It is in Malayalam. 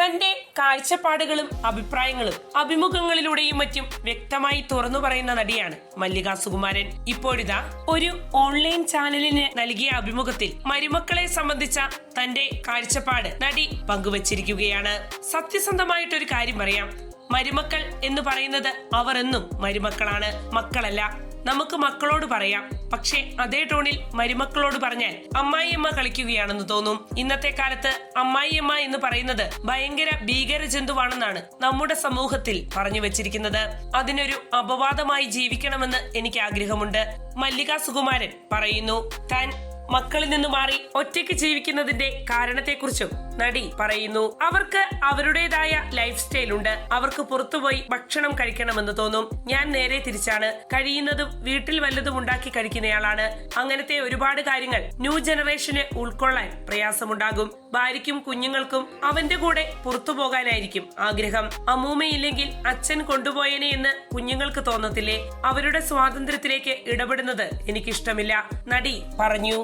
തന്റെ കാഴ്ചപ്പാടുകളും അഭിപ്രായങ്ങളും അഭിമുഖങ്ങളിലൂടെയും മറ്റും വ്യക്തമായി തുറന്നു പറയുന്ന നടിയാണ് മല്ലിക സുകുമാരൻ. ഇപ്പോഴിതാ ഒരു ഓൺലൈൻ ചാനലിന് നൽകിയ അഭിമുഖത്തിൽ മരുമക്കളെ സംബന്ധിച്ച തന്റെ കാഴ്ചപ്പാട് നടി പങ്കുവച്ചിരിക്കുകയാണ്. സത്യസന്ധമായിട്ടൊരു കാര്യം പറയാം, മരുമക്കൾ എന്ന് പറയുന്നത് അവർ എന്നും മരുമക്കളാണ്, മക്കളല്ല. നമുക്ക് മക്കളോട് പറയാം, പക്ഷേ അതേ ടോണിൽ മരുമക്കളോട് പറഞ്ഞാൽ അമ്മായിയമ്മ കളിക്കുകയാണെന്ന് തോന്നും. ഇന്നത്തെ കാലത്ത് അമ്മായിയമ്മ എന്ന് പറയുന്നത് ഭയങ്കര ഭീകര ജന്തുവാണെന്നാണ് നമ്മുടെ സമൂഹത്തിൽ പറഞ്ഞു വെച്ചിരിക്കുന്നത്. അതിനൊരു അപവാദമായി ജീവിക്കണമെന്ന് എനിക്ക് ആഗ്രഹമുണ്ട്. മല്ലിക സുകുമാരൻ പറയുന്നു. താൻ മക്കളിൽ നിന്ന് മാറി ഒറ്റയ്ക്ക് ജീവിക്കുന്നതിന്റെ കാരണത്തെക്കുറിച്ചും നടി പറയുന്നു. അവർക്ക് അവരുടേതായ ലൈഫ് സ്റ്റൈൽ ഉണ്ട്. അവർക്ക് പുറത്തുപോയി ഭക്ഷണം കഴിക്കണമെന്ന് തോന്നും. ഞാൻ നേരെ തിരിച്ചാണ്. കഴിയുന്നതും വീട്ടിൽ വല്ലതും ഉണ്ടാക്കി കഴിക്കുന്നയാളാണ്. അങ്ങനത്തെ ഒരുപാട് കാര്യങ്ങൾ ന്യൂ ജനറേഷന് ഉൾക്കൊള്ളാൻ പ്രയാസമുണ്ടാകും. ഭാര്യയ്ക്കും കുഞ്ഞുങ്ങൾക്കും അവന്റെ കൂടെ പുറത്തു പോകാനായിരിക്കും ആഗ്രഹം. അമ്മൂമ്മയില്ലെങ്കിൽ അച്ഛൻ കൊണ്ടുപോയേനെ എന്ന് കുഞ്ഞുങ്ങൾക്ക് തോന്നത്തില്ലേ? അവരുടെ സ്വാതന്ത്ര്യത്തിലേക്ക് ഇടപെടുന്നത് എനിക്കിഷ്ടമില്ല, നടി പറഞ്ഞു.